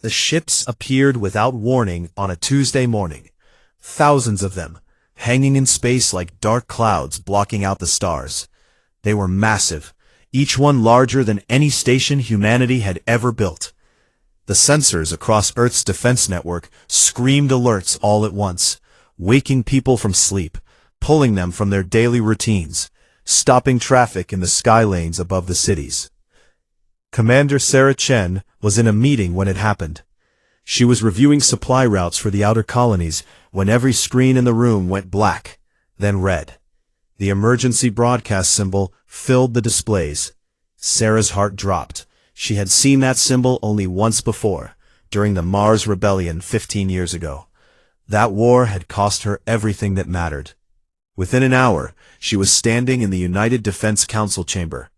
The ships appeared without warning on a Tuesday morning, thousands of them, hanging in space like dark clouds blocking out the stars. They were massive, each one larger than any station humanity had ever built. The sensors across Earth's defense network screamed alerts all at once, waking people from sleep, pulling them from their daily routines, stopping traffic in the sky lanes above the cities. Commander Sarah Chen was in a meeting when it happened. She was reviewing supply routes for the outer colonies when every screen in the room went black, then red. The emergency broadcast symbol filled the displays. Sarah's heart dropped. She had seen that symbol only once before, during the Mars Rebellion 15 years ago. That war had cost her everything that mattered. Within an hour, she was standing in the United Defense Council chamber.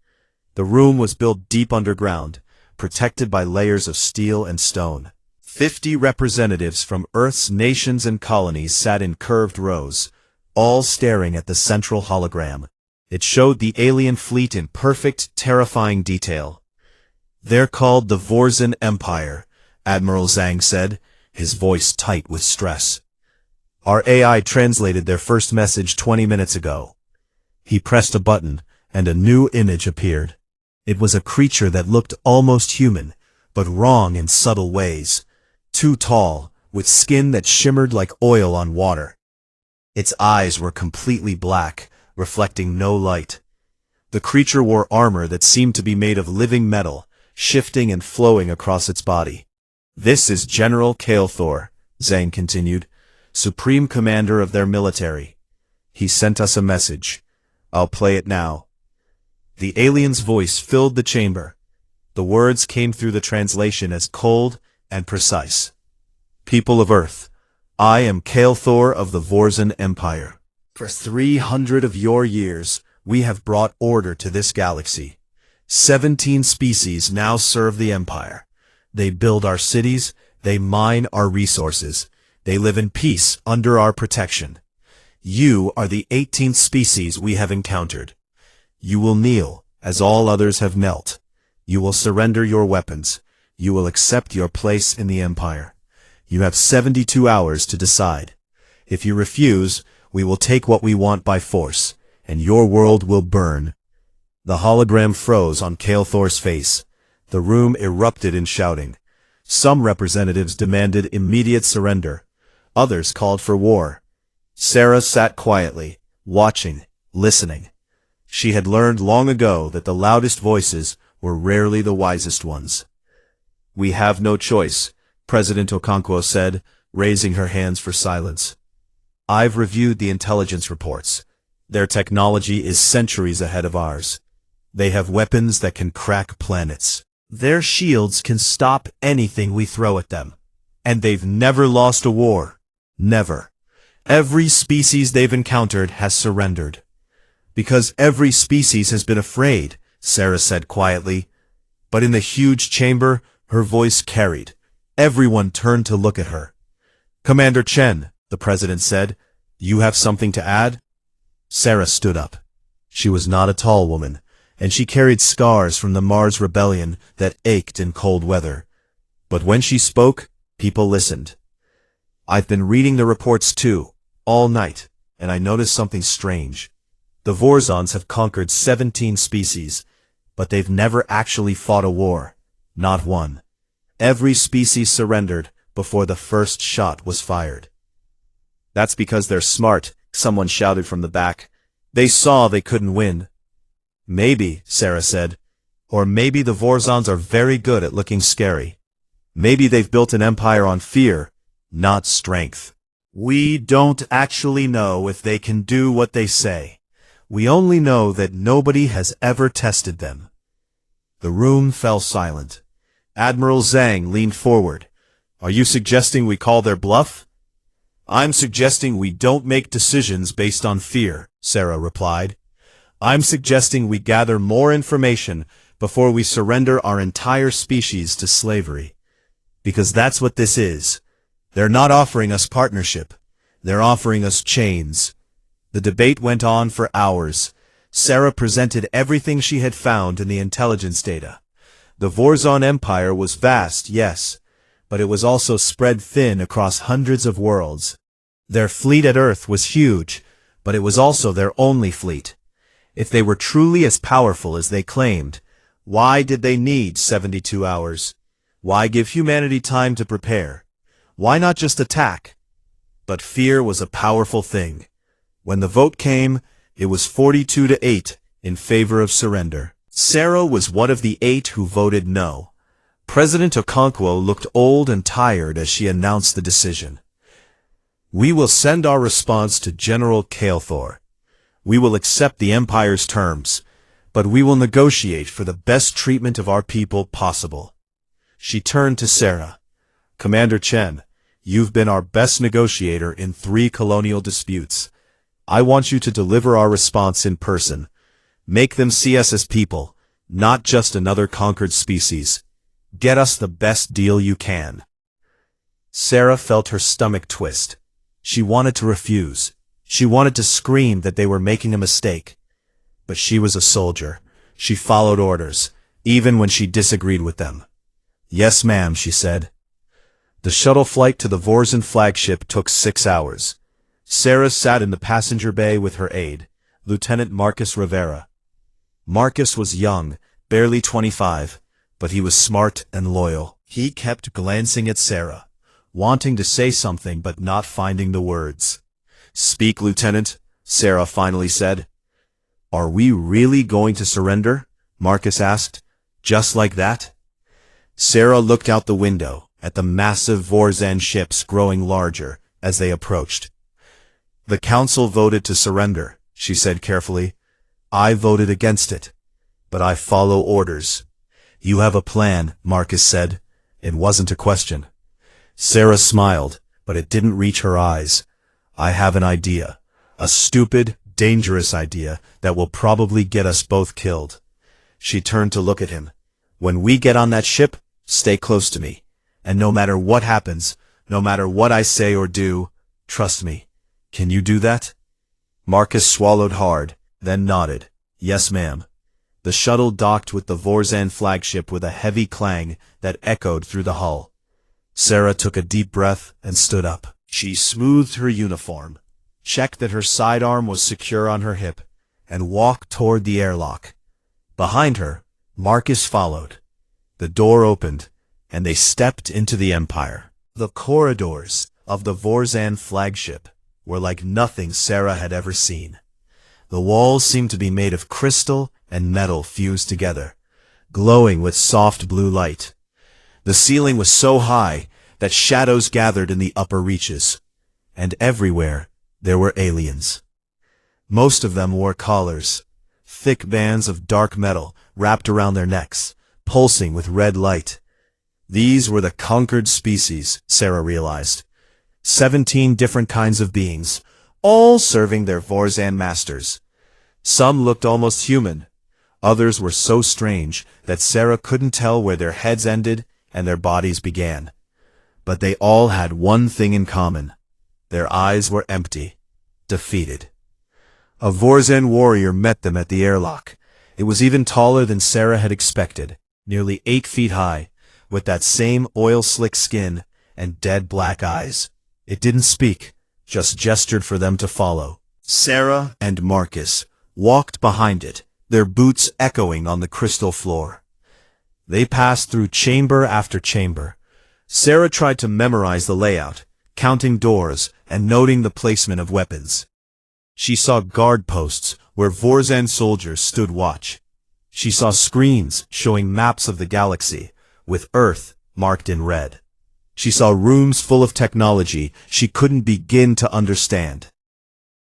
The room was built deep underground, protected by layers of steel and stone. 50 representatives from Earth's nations and colonies sat in curved rows, all staring at the central hologram. It showed the alien fleet in perfect, terrifying detail. "They're called the Vorzan Empire," Admiral Zhang said, his voice tight with stress. "Our AI translated their first message 20 minutes ago." He pressed a button, and a new image appeared. It was a creature that looked almost human, but wrong in subtle ways. Too tall, with skin that shimmered like oil on water. Its eyes were completely black, reflecting no light. The creature wore armor that seemed to be made of living metal, shifting and flowing across its body. "This is General Kael'thor," Zhang continued, "Supreme Commander of their military. He sent us a message. I'll play it now." The alien's voice filled the chamber. The words came through the translation as cold and precise. "People of Earth, I am Kael'thor of the Vorzan Empire. For 300 of your years, we have brought order to this galaxy. 17 species now serve the Empire. They build our cities, they mine our resources, they live in peace under our protection. You are the 18th species we have encountered. You will kneel, as all others have knelt. You will surrender your weapons. You will accept your place in the Empire. You have 72 hours to decide. If you refuse, we will take what we want by force, and your world will burn." The hologram froze on Kael'thor's face. The room erupted in shouting. Some representatives demanded immediate surrender. Others called for war. Sarah sat quietly, watching, listening. She had learned long ago that the loudest voices were rarely the wisest ones. "We have no choice," President Okonkwo said, raising her hands for silence. "I've reviewed the intelligence reports. Their technology is centuries ahead of ours. They have weapons that can crack planets. Their shields can stop anything we throw at them. And they've never lost a war. Never. Every species they've encountered has surrendered. Because every species has been afraid," Sarah said quietly. But in the huge chamber, her voice carried. Everyone turned to look at her. "Commander Chen," the president said, "you have something to add?" Sarah stood up. She was not a tall woman, and she carried scars from the Mars Rebellion that ached in cold weather. But when she spoke, people listened. "I've been reading the reports too, all night, and I noticed something strange. The Vorzans have conquered 17 species, but they've never actually fought a war. Not one. Every species surrendered before the first shot was fired." "That's because they're smart," someone shouted from the back. "They saw they couldn't win." "Maybe," Sarah said. "Or maybe the Vorzans are very good at looking scary. Maybe they've built an empire on fear, not strength. We don't actually know if they can do what they say. We only know that nobody has ever tested them." The room fell silent. Admiral Zhang leaned forward. "Are you suggesting we call their bluff?" "I'm suggesting we don't make decisions based on fear," Sarah replied. "I'm suggesting we gather more information before we surrender our entire species to slavery. Because that's what this is. They're not offering us partnership. They're offering us chains." The debate went on for hours. Sarah presented everything she had found in the intelligence data. The Vorzan Empire was vast, yes, but it was also spread thin across hundreds of worlds. Their fleet at Earth was huge, but it was also their only fleet. If they were truly as powerful as they claimed, why did they need 72 hours? Why give humanity time to prepare? Why not just attack? But fear was a powerful thing. When the vote came, it was 42-8 in favor of surrender. Sarah was one of the 8 who voted no. President Okonkwo looked old and tired as she announced the decision. We will send our response to General Kael'thor. We will accept the Empire's terms, but we will negotiate for the best treatment of our people possible. She turned to Sarah. Commander Chen, you've been our best negotiator in 3 colonial disputes. I want you to deliver our response in person. Make them see us as people, not just another conquered species. Get us the best deal you can. Sarah felt her stomach twist. She wanted to refuse. She wanted to scream that they were making a mistake. But she was a soldier. She followed orders, even when she disagreed with them. Yes, ma'am, she said. The shuttle flight to the Vorzan flagship took 6 hours. Sarah sat in the passenger bay with her aide, Lieutenant Marcus Rivera. Marcus was young, barely 25, but he was smart and loyal. He kept glancing at Sarah, wanting to say something but not finding the words. Speak, Lieutenant, Sarah finally said. Are we really going to surrender? Marcus asked. Just like that? Sarah looked out the window at the massive Vorzan ships growing larger as they approached. The council voted to surrender, she said carefully. I voted against it, but I follow orders. You have a plan, Marcus said. It wasn't a question. Sarah smiled, but it didn't reach her eyes. I have an idea. A stupid, dangerous idea that will probably get us both killed. She turned to look at him. When we get on that ship, stay close to me. And no matter what happens, no matter what I say or do, trust me. Can you do that? Marcus swallowed hard, then nodded. Yes, ma'am. The shuttle docked with the Vorzan flagship with a heavy clang that echoed through the hull. Sarah took a deep breath and stood up. She smoothed her uniform, checked that her sidearm was secure on her hip, and walked toward the airlock. Behind her, Marcus followed. The door opened, and they stepped into the Empire. The corridors of the Vorzan flagship were like nothing Sarah had ever seen. The walls seemed to be made of crystal and metal fused together, glowing with soft blue light. The ceiling was so high that shadows gathered in the upper reaches, and everywhere there were aliens. Most of them wore collars, thick bands of dark metal wrapped around their necks, pulsing with red light. These were the conquered species, Sarah realized. 17 different kinds of beings, all serving their Vorzan masters. Some looked almost human. Others were so strange that Sarah couldn't tell where their heads ended and their bodies began. But they all had one thing in common. Their eyes were empty, defeated. A Vorzan warrior met them at the airlock. It was even taller than Sarah had expected, nearly 8 feet high, with that same oil-slick skin and dead black eyes. It didn't speak, just gestured for them to follow. Sarah and Marcus walked behind it, their boots echoing on the crystal floor. They passed through chamber after chamber. Sarah tried to memorize the layout, counting doors and noting the placement of weapons. She saw guard posts where Vorzan soldiers stood watch. She saw screens showing maps of the galaxy, with Earth marked in red. She saw rooms full of technology she couldn't begin to understand.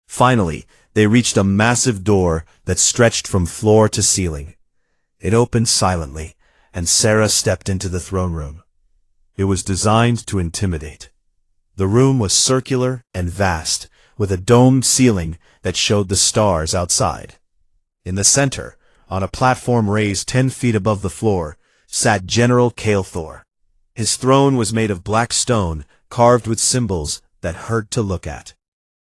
Finally, they reached a massive door that stretched from floor to ceiling. It opened silently, and Sarah stepped into the throne room. It was designed to intimidate. The room was circular and vast, with a domed ceiling that showed the stars outside. In the center, on a platform raised 10 feet above the floor, sat General Kael'thor. His throne was made of black stone, carved with symbols that hurt to look at.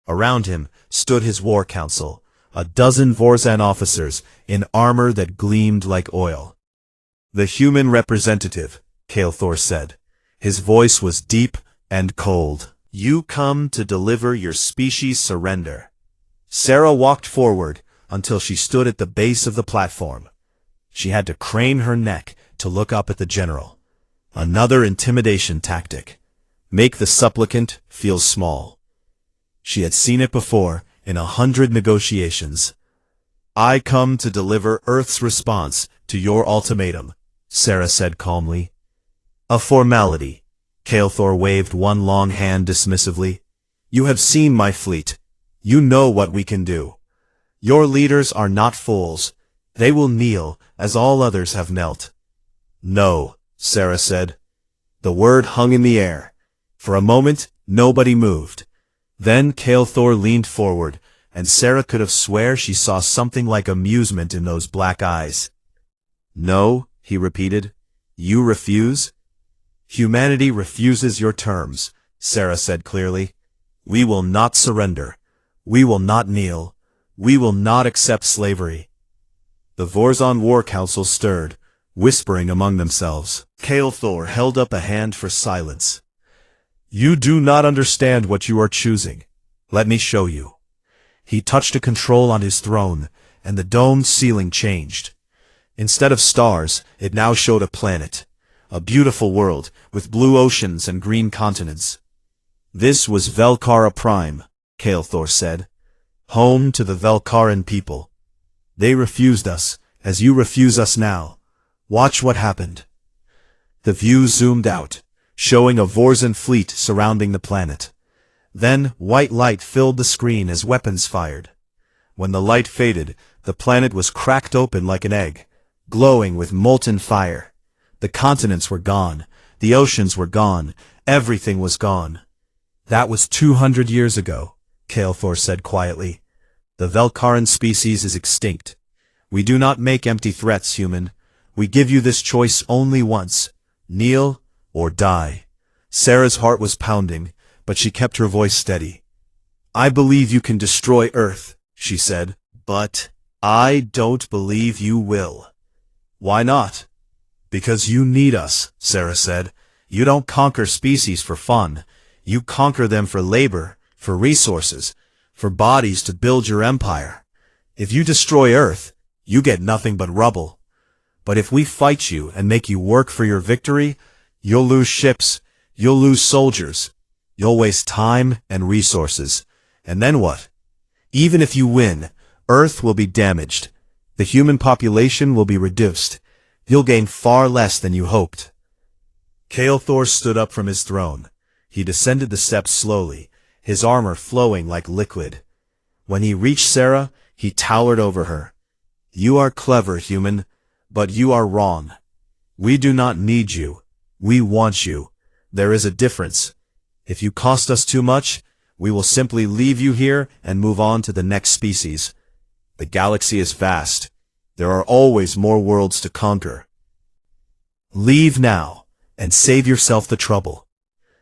Around him stood his war council, a dozen Vorzan officers in armor that gleamed like oil. The human representative, Kael'thor said. His voice was deep and cold. You come to deliver your species' surrender. Sarah walked forward until she stood at the base of the platform. She had to crane her neck to look up at the general. Another intimidation tactic. Make the supplicant feel small. She had seen it before in 100 negotiations. I come to deliver Earth's response to your ultimatum, Sarah said calmly. A formality. Kael'thor waved one long hand dismissively. You have seen my fleet. You know what we can do. Your leaders are not fools. They will kneel as all others have knelt. No, Sarah said. The word hung in the air. For a moment, nobody moved. Then Kael'thor leaned forward, and Sarah could have swear she saw something like amusement in those black eyes. No, he repeated. You refuse? Humanity refuses your terms, Sarah said clearly. We will not surrender. We will not kneel. We will not accept slavery. The Vorzon War Council stirred, whispering among themselves. Kael'thor held up a hand for silence. You do not understand what you are choosing. Let me show you. He touched a control on his throne, and the domed ceiling changed. Instead of stars, it now showed a planet. A beautiful world, with blue oceans and green continents. This was Velkara Prime, Kael'thor said. Home to the Velkaran people. They refused us, as you refuse us now. Watch what happened. The view zoomed out, showing a Vorzon fleet surrounding the planet. Then, white light filled the screen as weapons fired. When the light faded, the planet was cracked open like an egg, glowing with molten fire. The continents were gone, the oceans were gone, everything was gone. That was 200 years ago, Kael'thor said quietly. The Velkaran species is extinct. We do not make empty threats, human. We give you this choice only once. Kneel or die. Sarah's heart was pounding, but she kept her voice steady. I believe you can destroy Earth, she said, but I don't believe you will. Why not? Because you need us, Sarah said. You don't conquer species for fun. You conquer them for labor, for resources, for bodies to build your empire. If you destroy Earth, you get nothing but rubble. But if we fight you and make you work for your victory, you'll lose ships, you'll lose soldiers, you'll waste time and resources. And then what? Even if you win, Earth will be damaged. The human population will be reduced. You'll gain far less than you hoped. Kael'thor stood up from his throne. He descended the steps slowly, his armor flowing like liquid. When he reached Sarah, he towered over her. You are clever, human, but you are wrong. We do not need you. We want you. There is a difference. If you cost us too much, we will simply leave you here and move on to the next species. The galaxy is vast. There are always more worlds to conquer. Leave now, and save yourself the trouble.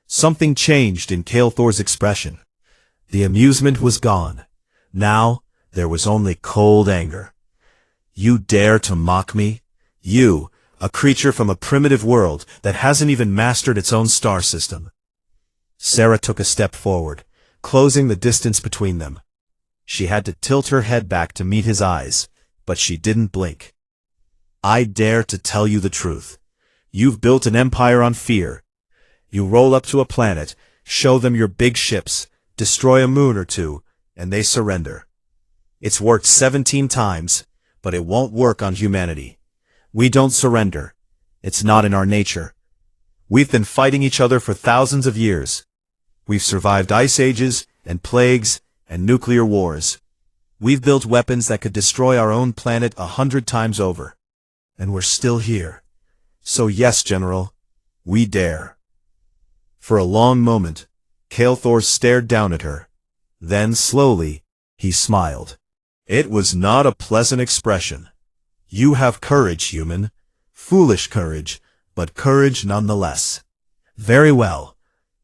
Something changed in Kael'thor's expression. The amusement was gone. Now, there was only cold anger. You dare to mock me? You, a creature from a primitive world that hasn't even mastered its own star system. Sarah took a step forward, closing the distance between them. She had to tilt her head back to meet his eyes, but she didn't blink. I dare to tell you the truth. You've built an empire on fear. You roll up to a planet, show them your big ships, destroy a moon or two, and they surrender. It's worked 17 times, but it won't work on humanity. We don't surrender. It's not in our nature. We've been fighting each other for thousands of years. We've survived ice ages and plagues and nuclear wars. We've built weapons that could destroy our own planet 100 times over. And we're still here. So yes, General, we dare. For a long moment, Kael'thor stared down at her. Then, slowly, he smiled. It was not a pleasant expression. You have courage, human. Foolish courage, but courage nonetheless. Very well.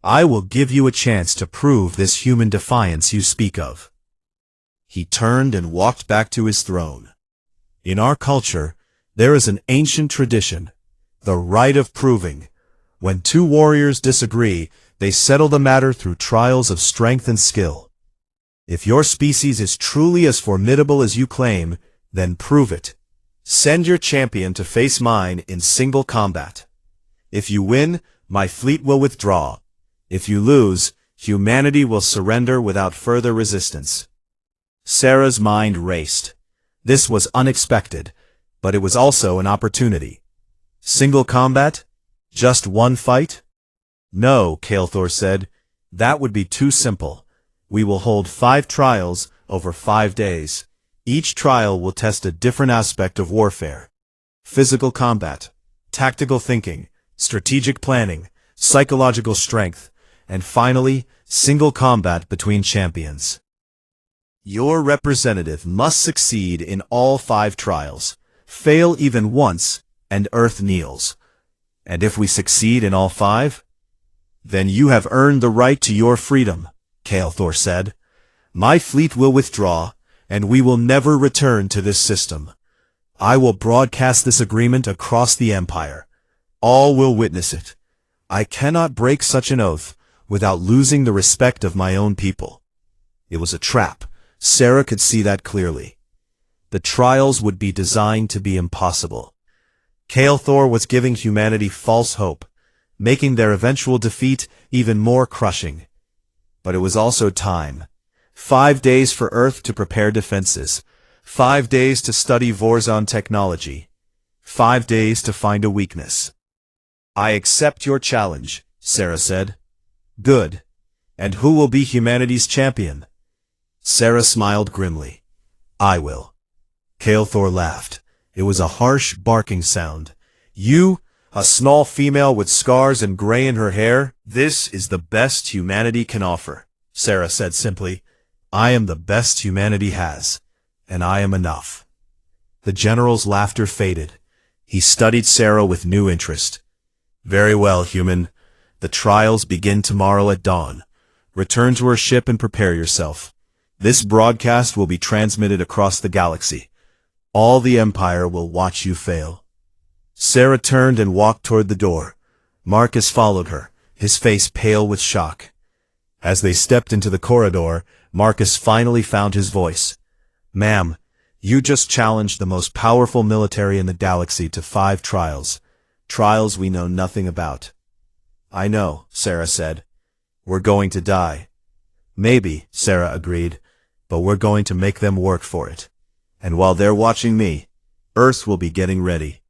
I will give you a chance to prove this human defiance you speak of. He turned and walked back to his throne. In our culture, there is an ancient tradition, the right of proving. When two warriors disagree, they settle the matter through trials of strength and skill. If your species is truly as formidable as you claim, then prove it. Send your champion to face mine in single combat. If you win, my fleet will withdraw. If you lose, humanity will surrender without further resistance. Sarah's mind raced. This was unexpected, but it was also an opportunity. Single combat? Just one fight? No, Kael'thor said. That would be too simple. We will hold 5 trials over 5 days. Each trial will test a different aspect of warfare. Physical combat, tactical thinking, strategic planning, psychological strength, and finally, single combat between champions. Your representative must succeed in all 5 trials, fail even once, and Earth kneels. And if we succeed in all 5? Then you have earned the right to your freedom, Kael'thor said. My fleet will withdraw, and we will never return to this system. I will broadcast this agreement across the Empire. All will witness it. I cannot break such an oath without losing the respect of my own people. It was a trap. Sarah could see that clearly. The trials would be designed to be impossible. Kael'thor was giving humanity false hope, making their eventual defeat even more crushing. But it was also time. 5 days for Earth to prepare defenses. 5 days to study Vorzon technology. 5 days to find a weakness. I accept your challenge, Sarah said. Good. And who will be humanity's champion? Sarah smiled grimly. I will. Kael'thor laughed. It was a harsh, barking sound. You, a small female with scars and gray in her hair, this is the best humanity can offer, Sarah said simply. I am the best humanity has, and I am enough. The general's laughter faded. He studied Sarah with new interest. Very well, human. The trials begin tomorrow at dawn. Return to her ship and prepare yourself. This broadcast will be transmitted across the galaxy. All the Empire will watch you fail. Sarah turned and walked toward the door. Marcus followed her, his face pale with shock. As they stepped into the corridor, Marcus finally found his voice. Ma'am, you just challenged the most powerful military in the galaxy to 5 trials. Trials we know nothing about. I know, Sarah said. We're going to die. Maybe, Sarah agreed, but we're going to make them work for it. And while they're watching me, Earth will be getting ready.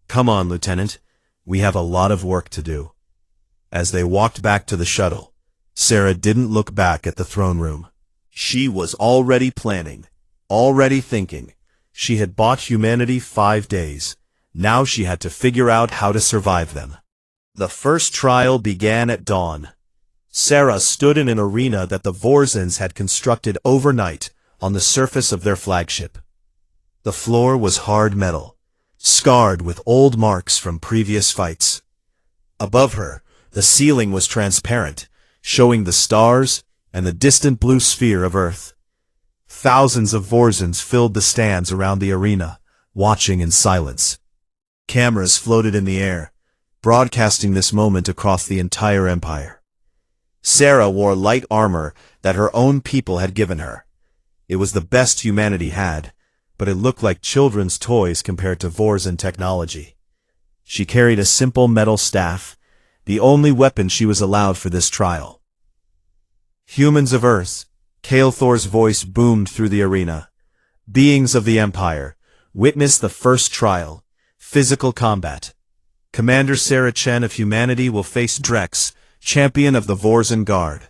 Come on, Lieutenant. We have a lot of work to do. As they walked back to the shuttle, Sarah didn't look back at the throne room. She was already planning, already thinking. She had bought humanity 5 days. Now she had to figure out how to survive them. The first trial began at dawn. Sarah stood in an arena that the Vorzans had constructed overnight on the surface of their flagship. The floor was hard metal, scarred with old marks from previous fights. Above her, the ceiling was transparent, showing the stars and the distant blue sphere of Earth. Thousands of Vorzans filled the stands around the arena, watching in silence. Cameras floated in the air, broadcasting this moment across the entire Empire. Sarah wore light armor that her own people had given her. It was the best humanity had, but it looked like children's toys compared to Vorzan technology. She carried a simple metal staff, the only weapon she was allowed for this trial. Humans of Earth, Kael'thor's voice boomed through the arena. Beings of the Empire, witness the first trial, physical combat. Commander Sarah Chen of humanity will face Drex, champion of the Vorzan Guard.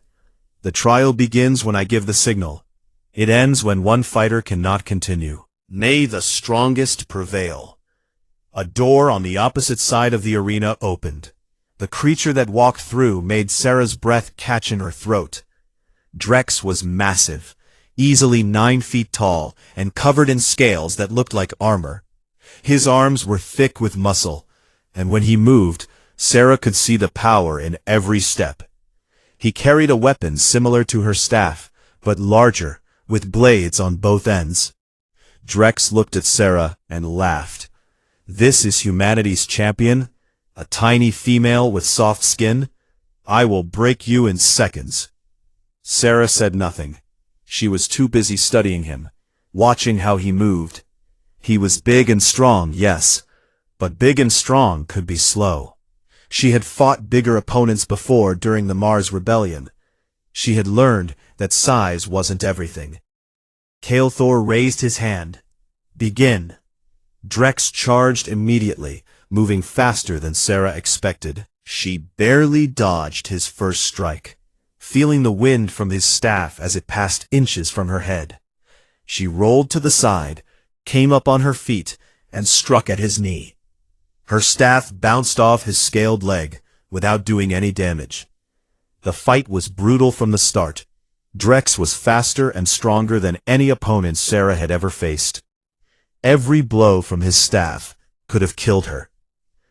The trial begins when I give the signal. It ends when one fighter cannot continue. May the strongest prevail. A door on the opposite side of the arena opened. The creature that walked through made Sarah's breath catch in her throat. Drex was massive, easily 9 feet tall, and covered in scales that looked like armor. His arms were thick with muscle, and when he moved, Sarah could see the power in every step. He carried a weapon similar to her staff, but larger, with blades on both ends. Drex looked at Sarah and laughed. This is humanity's champion? A tiny female with soft skin? I will break you in seconds. Sarah said nothing. She was too busy studying him, watching how he moved. He was big and strong, yes, but big and strong could be slow. She had fought bigger opponents before during the Mars Rebellion. She had learned that size wasn't everything. Kael'thor raised his hand. Begin. Drex charged immediately, moving faster than Sarah expected. She barely dodged his first strike, feeling the wind from his staff as it passed inches from her head. She rolled to the side, came up on her feet, and struck at his knee. Her staff bounced off his scaled leg, without doing any damage. The fight was brutal from the start. Drex was faster and stronger than any opponent Sarah had ever faced. Every blow from his staff could have killed her.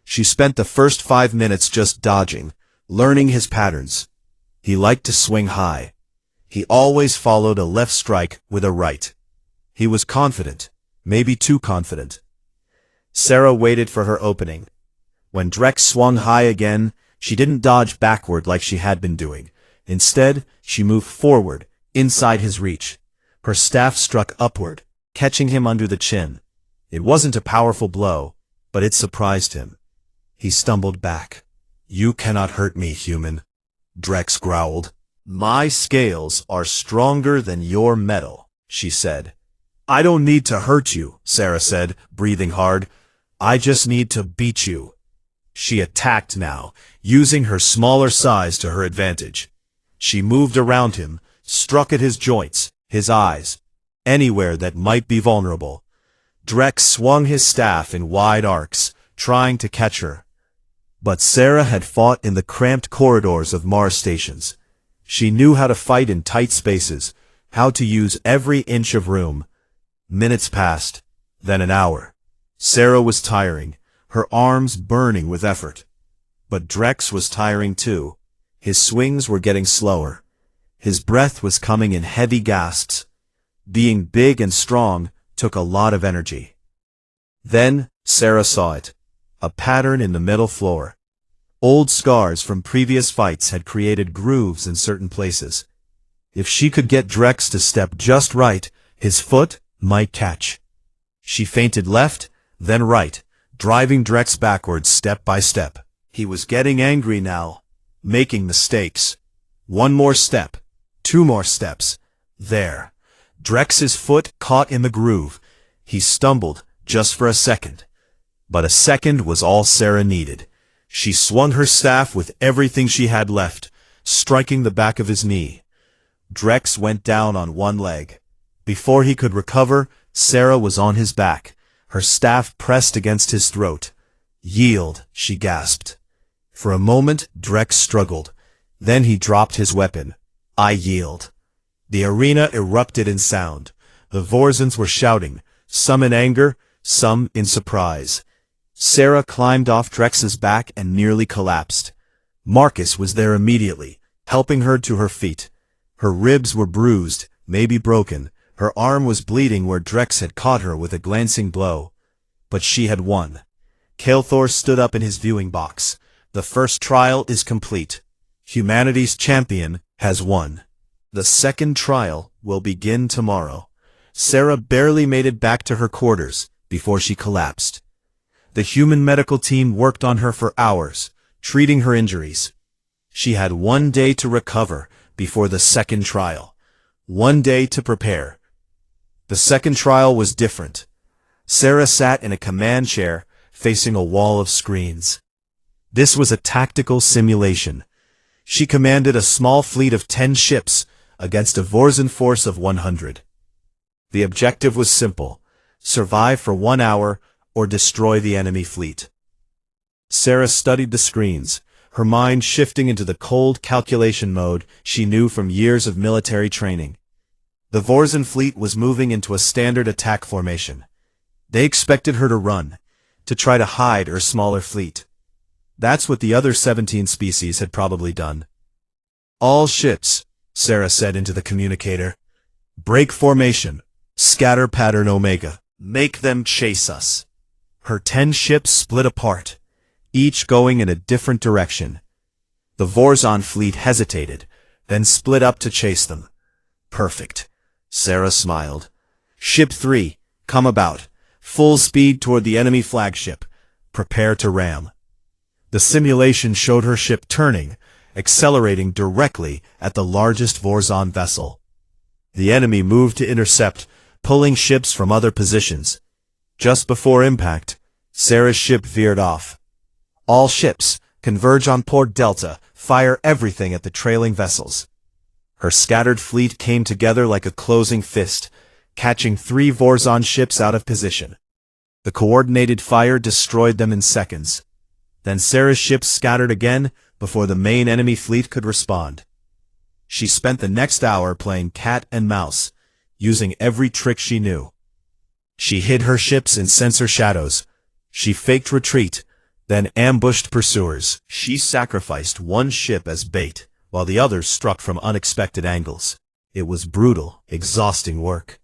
She spent the first 5 minutes just dodging, learning his patterns. He liked to swing high. He always followed a left strike with a right. He was confident, maybe too confident. Sarah waited for her opening. When Drex swung high again, she didn't dodge backward like she had been doing. Instead, she moved forward, inside his reach. Her staff struck upward, catching him under the chin. It wasn't a powerful blow, but it surprised him. He stumbled back. You cannot hurt me, human, Drex growled. My scales are stronger than your metal, she said. I don't need to hurt you, Sarah said, breathing hard. I just need to beat you. She attacked now, using her smaller size to her advantage. She moved around him, struck at his joints, his eyes, anywhere that might be vulnerable. Drex swung his staff in wide arcs, trying to catch her. But Sarah had fought in the cramped corridors of Mars stations. She knew how to fight in tight spaces, how to use every inch of room. Minutes passed, then an hour. Sarah was tiring, her arms burning with effort. But Drex was tiring too. His swings were getting slower. His breath was coming in heavy gasps. Being big and strong took a lot of energy. Then, Sarah saw it. A pattern in the middle floor. Old scars from previous fights had created grooves in certain places. If she could get Drex to step just right, his foot might catch. She feinted left, then right, driving Drex backwards step by step. He was getting angry now, making mistakes. One more step, 2 more steps. There. Drex's foot caught in the groove. He stumbled, just for a second. But a second was all Sarah needed. She swung her staff with everything she had left, striking the back of his knee. Drex went down on one leg. Before he could recover, Sarah was on his back, her staff pressed against his throat. Yield, she gasped. For a moment, Drex struggled. Then he dropped his weapon. I yield. The arena erupted in sound. The Vorzans were shouting, some in anger, some in surprise. Sarah climbed off Drex's back and nearly collapsed. Marcus was there immediately, helping her to her feet. Her ribs were bruised, maybe broken. Her arm was bleeding where Drex had caught her with a glancing blow. But she had won. Kael'thor stood up in his viewing box. The first trial is complete. Humanity's champion has won. The second trial will begin tomorrow. Sarah barely made it back to her quarters before she collapsed. The human medical team worked on her for hours, treating her injuries. She had 1 day to recover before the second trial. 1 day to prepare. The second trial was different. Sarah sat in a command chair, facing a wall of screens. This was a tactical simulation. She commanded a small fleet of 10 ships against a Vorzan force of 100. The objective was simple: survive for 1 hour or destroy the enemy fleet. Sarah studied the screens, her mind shifting into the cold calculation mode she knew from years of military training. The Vorzan fleet was moving into a standard attack formation. They expected her to run, to try to hide her smaller fleet. That's what the other 17 species had probably done. All ships, Sarah said into the communicator. Break formation. Scatter pattern Omega. Make them chase us. Her 10 ships split apart. each going in a different direction. The Vorzon fleet hesitated, then split up to chase them. Perfect. Sarah smiled. Ship 3, come about. Full speed toward the enemy flagship. Prepare to ram. The simulation showed her ship turning, accelerating directly at the largest Vorzon vessel. The enemy moved to intercept, pulling ships from other positions. Just before impact, Sarah's ship veered off. All ships, converge on Port Delta, fire everything at the trailing vessels. Her scattered fleet came together like a closing fist, catching 3 Vorzon ships out of position. The coordinated fire destroyed them in seconds. Then Sarah's ships scattered again before the main enemy fleet could respond. She spent the next hour playing cat and mouse, using every trick she knew. She hid her ships in sensor shadows. She faked retreat, then ambushed pursuers. She sacrificed one ship as bait, while the others struck from unexpected angles. It was brutal, exhausting work.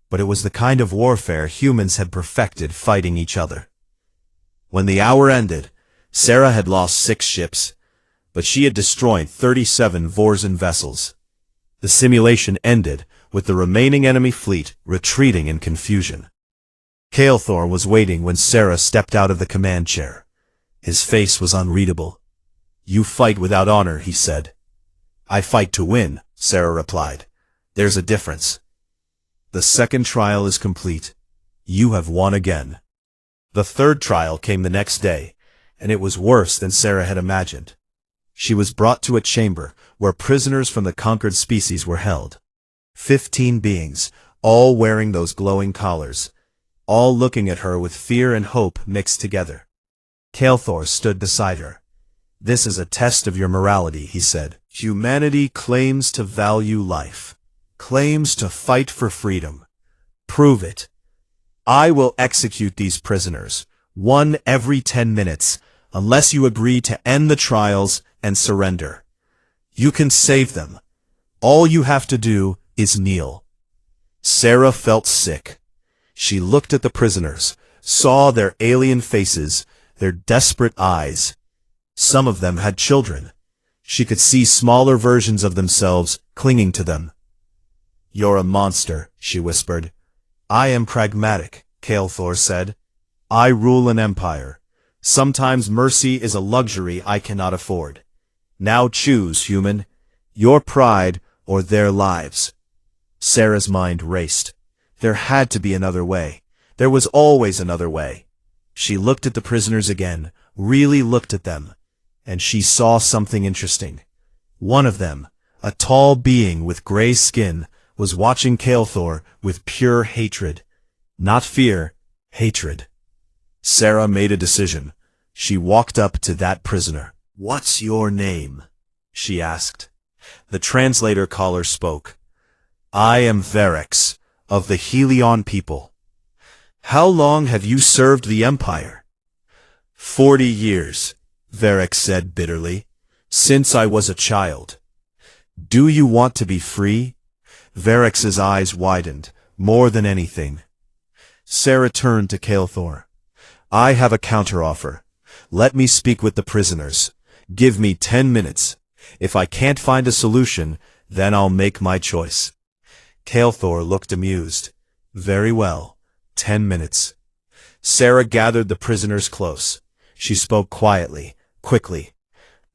But it was the kind of warfare humans had perfected fighting each other. When the hour ended, Sarah had lost 6 ships, but she had destroyed 37 Vorzon vessels. The simulation ended with the remaining enemy fleet retreating in confusion. Kael'thor was waiting when Sarah stepped out of the command chair. His face was unreadable. "You fight without honor," he said. "I fight to win," Sarah replied. "There's a difference. The second trial is complete. You have won again." The third trial came the next day, and it was worse than Sarah had imagined. She was brought to a chamber where prisoners from the conquered species were held. 15 beings, all wearing those glowing collars, all looking at her with fear and hope mixed together. Kael'thor stood beside her. "This is a test of your morality," he said. "Humanity claims to value life, claims to fight for freedom. Prove it. I will execute these prisoners, one every 10 minutes, unless you agree to end the trials and surrender. You can save them. All you have to do is kneel." Sarah felt sick. She looked at the prisoners, saw their alien faces, their desperate eyes. Some of them had children. She could see smaller versions of themselves clinging to them. "You're a monster," she whispered. "I am pragmatic," Kael'thor said. "I rule an empire. Sometimes mercy is a luxury I cannot afford. Now choose, human, your pride or their lives." Sarah's mind raced. There had to be another way. There was always another way. She looked at the prisoners again, really looked at them, and she saw something interesting. One of them, a tall being with gray skin, was watching Kael'thor with pure hatred. Not fear, hatred. Sarah made a decision. She walked up to that prisoner. "What's your name?" she asked. The translator caller spoke. "I am Verex, of the Helion people." "How long have you served the Empire?" 40 years, Verex said bitterly. "Since I was a child." "Do you want to be free?" Verex's eyes widened, more than anything. Sarah turned to Kael'thor. "I have a counteroffer. Let me speak with the prisoners. Give me 10 minutes. If I can't find a solution, then I'll make my choice." Kael'thor looked amused. "Very well. 10 minutes." Sarah gathered the prisoners close. She spoke quietly, quickly.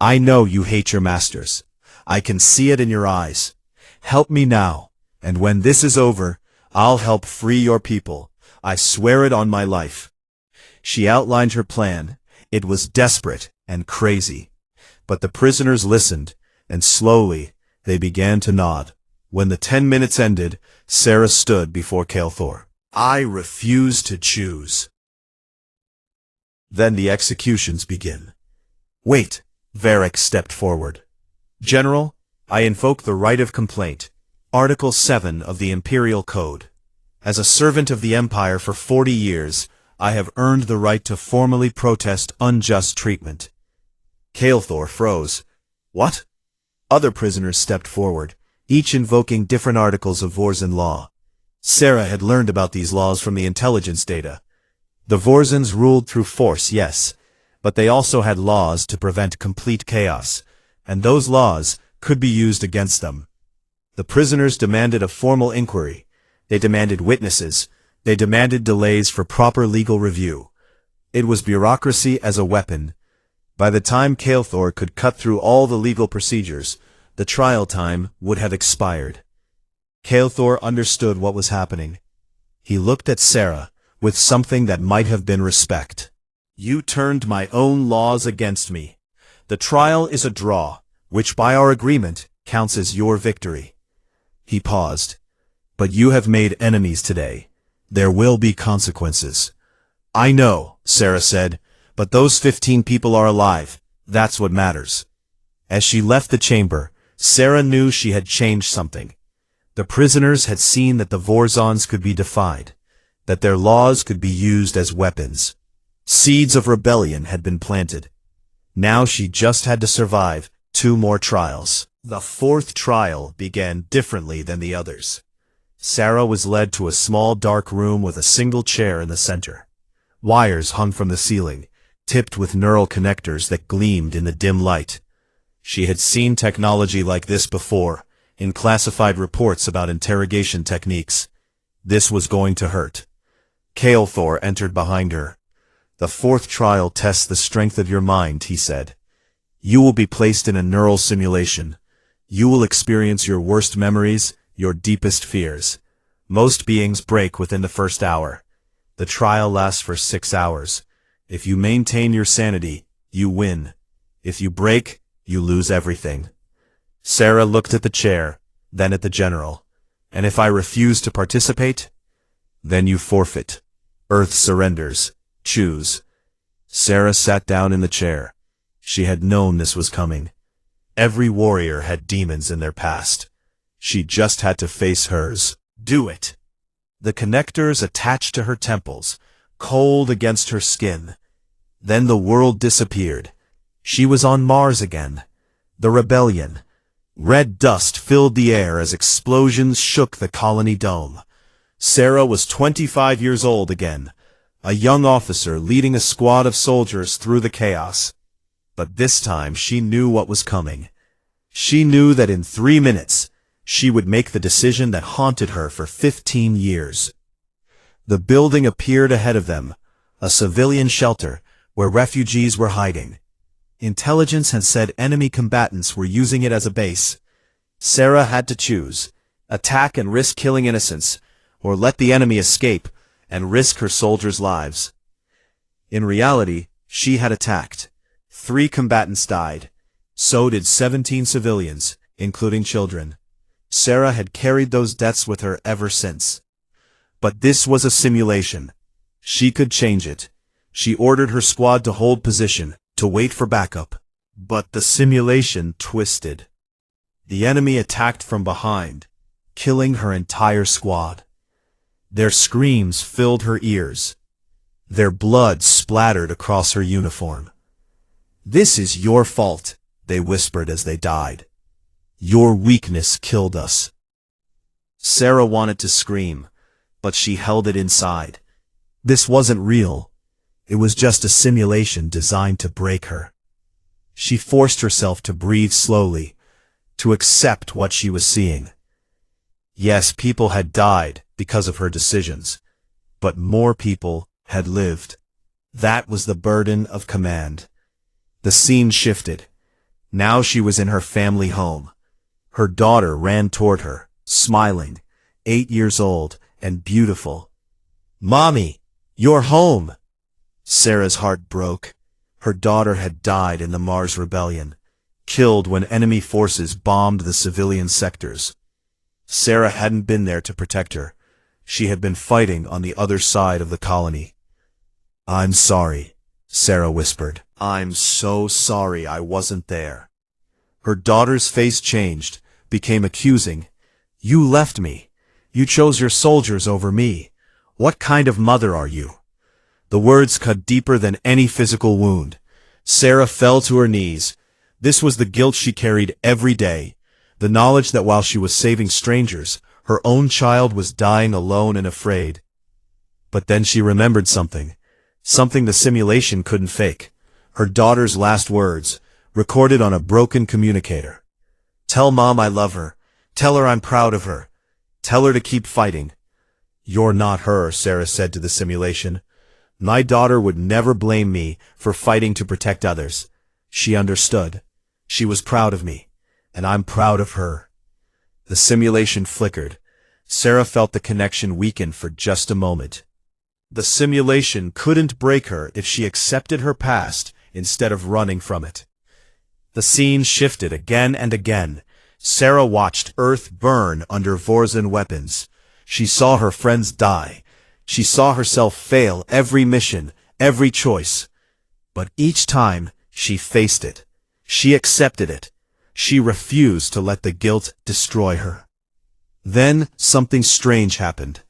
"I know you hate your masters. I can see it in your eyes. Help me now, and when this is over, I'll help free your people. I swear it on my life." She outlined her plan. It was desperate and crazy. But the prisoners listened, and slowly they began to nod. When the 10 minutes ended, Sarah stood before Kael'thor. "I refuse to choose." Then the executions begin. "Wait," Verex stepped forward. "General, I invoke the right of complaint, Article 7 of the Imperial Code. As a servant of the Empire for 40 years, I have earned the right to formally protest unjust treatment." Kael'thor froze. "What?" Other prisoners stepped forward, each invoking different articles of Vorzon law. Sarah had learned about these laws from the intelligence data. The Vorzons ruled through force, yes, but they also had laws to prevent complete chaos, and those laws could be used against them. The prisoners demanded a formal inquiry. They demanded witnesses. They demanded delays for proper legal review. It was bureaucracy as a weapon. By the time Kael'thor could cut through all the legal procedures, the trial time would have expired. Kael'thor understood what was happening. He looked at Sarah with something that might have been respect. You turned my own laws against me. The trial is a draw, which by our agreement counts as your victory. He paused. But you have made enemies today. There will be consequences. I know, Sarah said, but those 15 people are alive. That's what matters. As she left the chamber, Sarah knew she had changed something. The prisoners had seen that the Vorzons could be defied, that their laws could be used as weapons. Seeds of rebellion had been planted. Now she just had to survive 2 more trials. The 4th trial began differently than the others. Sarah was led to a small dark room with a single chair in the center. Wires hung from the ceiling, tipped with neural connectors that gleamed in the dim light. She had seen technology like this before, in classified reports about interrogation techniques. This was going to hurt. Kael'thor entered behind her. The 4th trial tests the strength of your mind, he said. You will be placed in a neural simulation. You will experience your worst memories, your deepest fears. Most beings break within the first hour. The trial lasts for 6 hours. If you maintain your sanity, you win. If you break, you lose everything. Sarah looked at the chair, then at the general. And if I refuse to participate? Then you forfeit. Earth surrenders. Choose. Sarah sat down in the chair. She had known this was coming. Every warrior had demons in their past. She just had to face hers. Do it. The connectors attached to her temples, cold against her skin. Then the world disappeared. She was on Mars again. The rebellion. Red dust filled the air as explosions shook the colony dome. Sarah was 25 years old again, a young officer leading a squad of soldiers through the chaos. But this time she knew what was coming. She knew that in 3 minutes, she would make the decision that haunted her for 15 years. The building appeared ahead of them, a civilian shelter where refugees were hiding. Intelligence had said enemy combatants were using it as a base. Sarah had to choose, attack and risk killing innocents, or let the enemy escape and risk her soldiers' lives. In reality, she had attacked. 3 combatants died. So did 17 civilians, including children. Sarah had carried those deaths with her ever since. But this was a simulation. She could change it. She ordered her squad to hold position, to wait for backup. But the simulation twisted. The enemy attacked from behind, killing her entire squad. Their screams filled her ears. Their blood splattered across her uniform. "This is your fault," they whispered as they died. "Your weakness killed us." Sarah wanted to scream, but she held it inside. This wasn't real. It was just a simulation designed to break her. She forced herself to breathe slowly, to accept what she was seeing. Yes, people had died because of her decisions, but more people had lived. That was the burden of command. The scene shifted. Now she was in her family home. Her daughter ran toward her, smiling, 8 years old and beautiful. "Mommy, you're home!" Sarah's heart broke. Her daughter had died in the Mars Rebellion, killed when enemy forces bombed the civilian sectors. Sarah hadn't been there to protect her. She had been fighting on the other side of the colony. "I'm sorry," Sarah whispered. "I'm so sorry I wasn't there." Her daughter's face changed, became accusing. "You left me. You chose your soldiers over me. What kind of mother are you?" The words cut deeper than any physical wound. Sarah fell to her knees. This was the guilt she carried every day, the knowledge that while she was saving strangers, her own child was dying alone and afraid. But then she remembered something the simulation couldn't fake. Her daughter's last words, recorded on a broken communicator. "Tell Mom I love her. Tell her I'm proud of her. Tell her to keep fighting." "You're not her," Sarah said to the simulation. "My daughter would never blame me for fighting to protect others. She understood. She was proud of me, and I'm proud of her." The simulation flickered. Sarah felt the connection weaken for just a moment. The simulation couldn't break her if she accepted her past instead of running from it. The scene shifted again and again. Sarah watched Earth burn under Vorzan weapons. She saw her friends die. She saw herself fail every mission, every choice. But each time, she faced it. She accepted it. She refused to let the guilt destroy her. Then, something strange happened.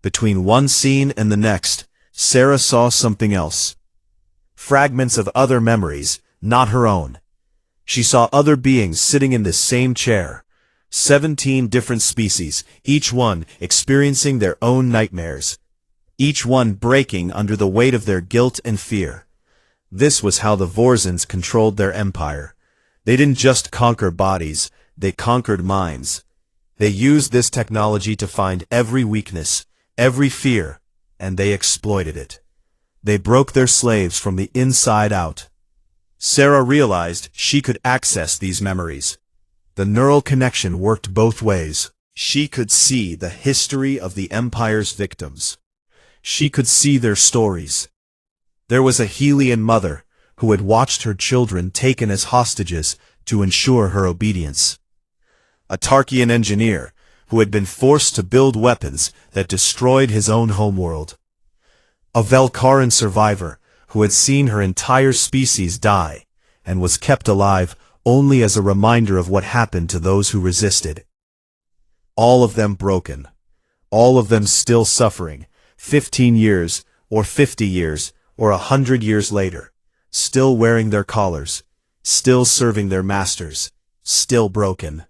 Between one scene and the next, Sarah saw something else. Fragments of other memories, not her own. She saw other beings sitting in this same chair. 17 different species, each one experiencing their own nightmares. Each one breaking under the weight of their guilt and fear. This was how the Vorzans controlled their empire. They didn't just conquer bodies, they conquered minds. They used this technology to find every weakness, every fear, and they exploited it. They broke their slaves from the inside out. Sarah realized she could access these memories. The neural connection worked both ways. She could see the history of the Empire's victims. She could see their stories. There was a Helian mother who had watched her children taken as hostages to ensure her obedience. A Tarkian engineer who had been forced to build weapons that destroyed his own homeworld. A Velkaran survivor who had seen her entire species die and was kept alive only as a reminder of what happened to those who resisted. All of them broken. All of them still suffering, 15 years, or 50 years, or 100 years later, still wearing their collars, still serving their masters, still broken.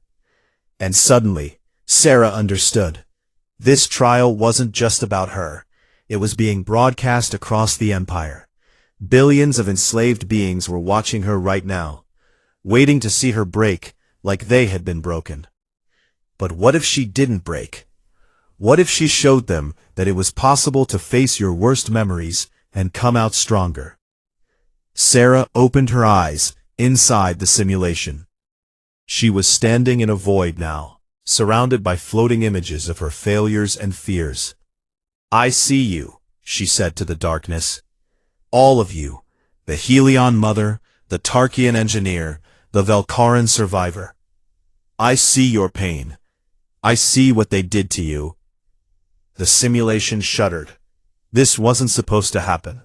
And suddenly, Sarah understood. This trial wasn't just about her. It was being broadcast across the Empire. Billions of enslaved beings were watching her right now, waiting to see her break like they had been broken. But what if she didn't break? What if she showed them that it was possible to face your worst memories and come out stronger? Sarah opened her eyes inside the simulation. She was standing in a void now, surrounded by floating images of her failures and fears. "I see you," she said to the darkness. "All of you, the Helion mother, the Tarkian engineer, the Velkaran survivor. I see your pain. I see what they did to you." The simulation shuddered. This wasn't supposed to happen.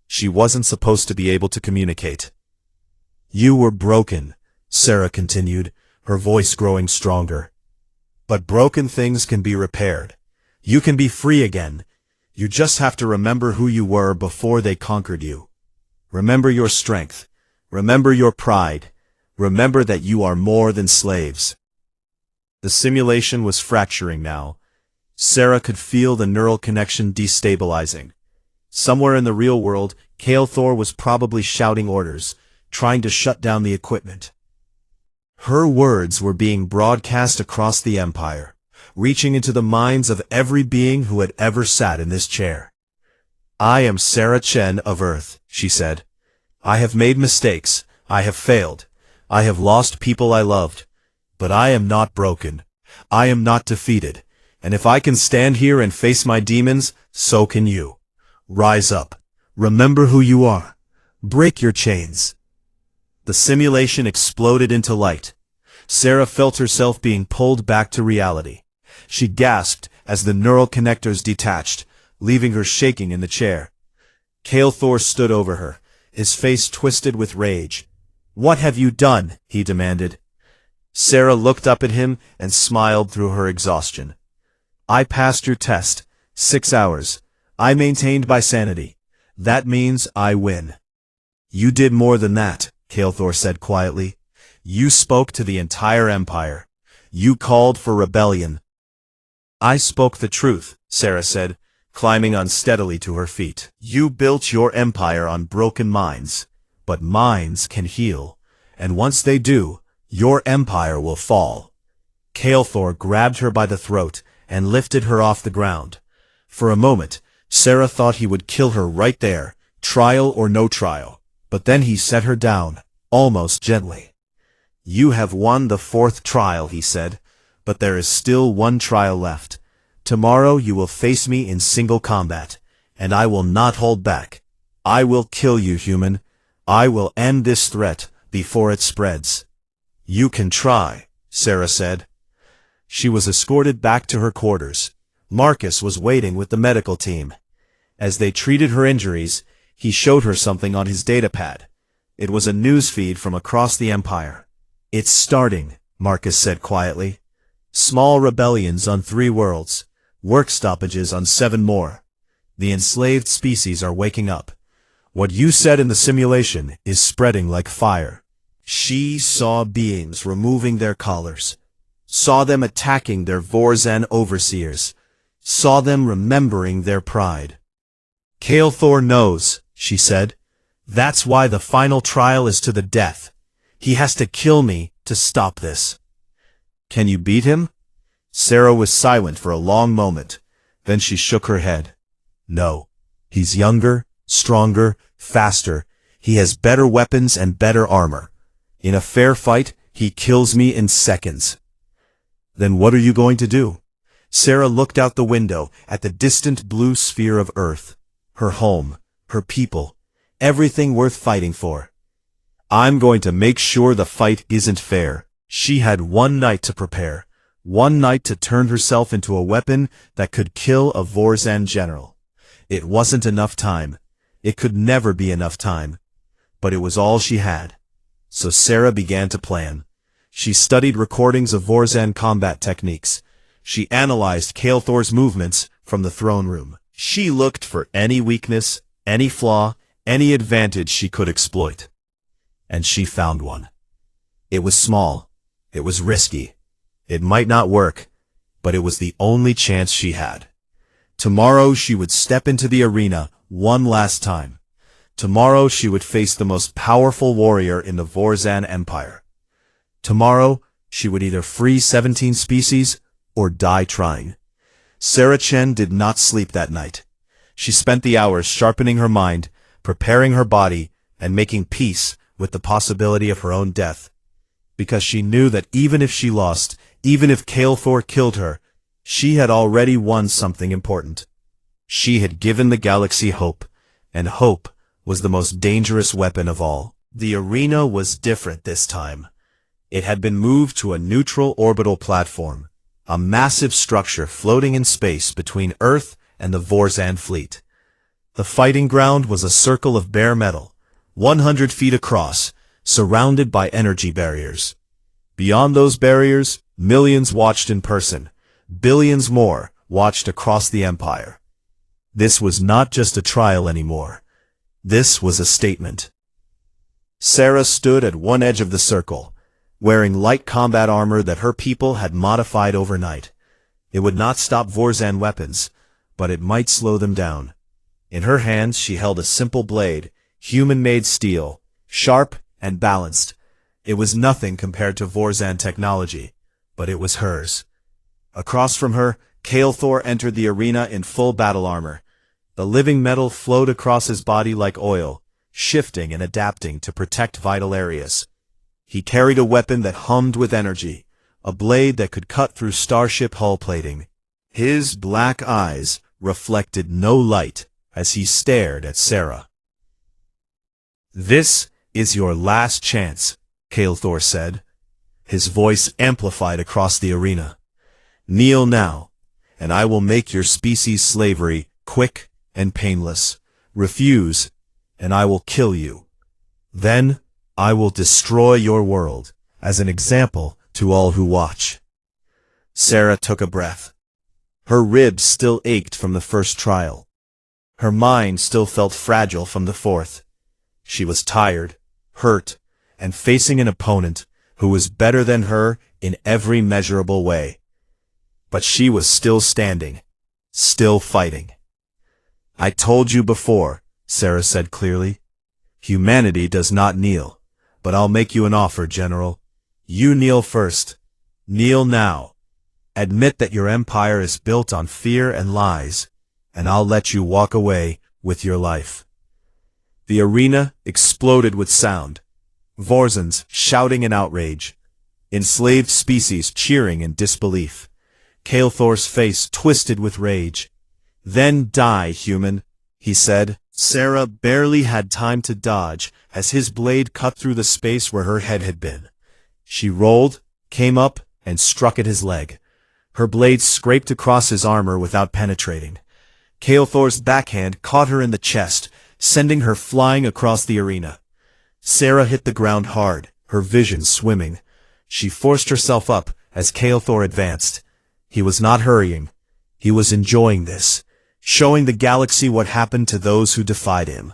She wasn't supposed to be able to communicate. "You were broken," Sarah continued, her voice growing stronger. "But broken things can be repaired. You can be free again. You just have to remember who you were before they conquered you. Remember your strength. Remember your pride. Remember that you are more than slaves." The simulation was fracturing now. Sarah could feel the neural connection destabilizing. Somewhere in the real world, Kael'thor was probably shouting orders, trying to shut down the equipment. Her words were being broadcast across the Empire, reaching into the minds of every being who had ever sat in this chair. "I am Sarah Chen of Earth," she said. "I have made mistakes. I have failed. I have lost people I loved. But I am not broken. I am not defeated. And if I can stand here and face my demons, so can you. Rise up. Remember who you are. Break your chains." The simulation exploded into light. Sarah felt herself being pulled back to reality. She gasped as the neural connectors detached, leaving her shaking in the chair. Kael'thor stood over her, his face twisted with rage. "What have you done?" he demanded. Sarah looked up at him and smiled through her exhaustion. "I passed your test. 6 hours. I maintained my sanity. That means I win." "You did more than that," Kael'thor said quietly. "You spoke to the entire Empire. You called for rebellion." "I spoke the truth," Sarah said, climbing unsteadily to her feet. "You built your empire on broken minds, but minds can heal, and once they do, your empire will fall. Kael'thor grabbed her by the throat and lifted her off the ground. For a moment, Sarah thought he would kill her right there, trial or no trial, but then he set her down, almost gently. You have won the 4th trial, he said, but there is still 1 trial left. Tomorrow you will face me in single combat, and I will not hold back. I will kill you, human. I will end this threat before it spreads. You can try, Sarah said. She was escorted back to her quarters. Marcus was waiting with the medical team. As they treated her injuries, he showed her something on his datapad. It was a news feed from across the Empire. It's starting, Marcus said quietly. Small rebellions on 3 worlds. Work stoppages on 7 more. The enslaved species are waking up. What you said in the simulation is spreading like fire. She saw beings removing their collars. Saw them attacking their Vorzan overseers. Saw them remembering their pride. Kael'thor knows, she said. That's why the final trial is to the death. He has to kill me to stop this. Can you beat him? Sarah was silent for a long moment. Then she shook her head. No. He's younger, stronger, faster. He has better weapons and better armor. In a fair fight, he kills me in seconds. Then what are you going to do? Sarah looked out the window at the distant blue sphere of Earth. Her home, her people, everything worth fighting for. I'm going to make sure the fight isn't fair. She had 1 night to prepare. 1 night to turn herself into a weapon that could kill a Vorzan general. It wasn't enough time. It could never be enough time. But it was all she had. So Sarah began to plan. She studied recordings of Vorzan combat techniques. She analyzed Kael'thor's movements from the throne room. She looked for any weakness, any flaw, any advantage she could exploit. And she found one. It was small. It was risky. It might not work, but it was the only chance she had. Tomorrow she would step into the arena 1 last time. Tomorrow she would face the most powerful warrior in the Vorzan Empire. Tomorrow she would either free 17 species or die trying. Sarah Chen did not sleep that night. She spent the hours sharpening her mind, preparing her body, and making peace with the possibility of her own death. Because she knew that even if she lost, even if Kael'thor killed her, she had already won something important. She had given the galaxy hope, and hope was the most dangerous weapon of all. The arena was different this time. It had been moved to a neutral orbital platform, a massive structure floating in space between Earth and the Vorzan fleet. The fighting ground was a circle of bare metal, 100 feet across, surrounded by energy barriers. Beyond those barriers, millions watched in person. Billions more watched across the Empire. This was not just a trial anymore. This was a statement. Sarah stood at one edge of the circle, wearing light combat armor that her people had modified overnight. It would not stop Vorzan weapons, but it might slow them down. In her hands she held a simple blade, human-made steel, sharp and balanced. It was nothing compared to Vorzan technology, but it was hers. Across from her, Kael'thor entered the arena in full battle armor. The living metal flowed across his body like oil, shifting and adapting to protect vital areas. He carried a weapon that hummed with energy, a blade that could cut through starship hull plating. His black eyes reflected no light as he stared at Sarah. "This is your last chance," Kael'thor said. His voice amplified across the arena. "Kneel now, and I will make your species' slavery quick and painless. Refuse, and I will kill you. Then I will destroy your world, as an example to all who watch." Sarah took a breath. Her ribs still ached from the first trial. Her mind still felt fragile from the fourth. She was tired, hurt, and facing an opponent who was better than her in every measurable way. But she was still standing, still fighting. "I told you before," Sarah said clearly. Humanity does not kneel. But I'll make you an offer, General. You kneel first. Kneel now. Admit that your empire is built on fear and lies, and I'll let you walk away with your life. The arena exploded with sound. Vorzans shouting in outrage. Enslaved species cheering in disbelief. Kael'thor's face twisted with rage. Then die, human, he said. Sarah barely had time to dodge as his blade cut through the space where her head had been. She rolled, came up, and struck at his leg. Her blade scraped across his armor without penetrating. Kael'thor's backhand caught her in the chest, sending her flying across the arena. Sarah hit the ground hard, her vision swimming. She forced herself up as Kael'thor advanced. He was not hurrying. He was enjoying this, showing the galaxy what happened to those who defied him.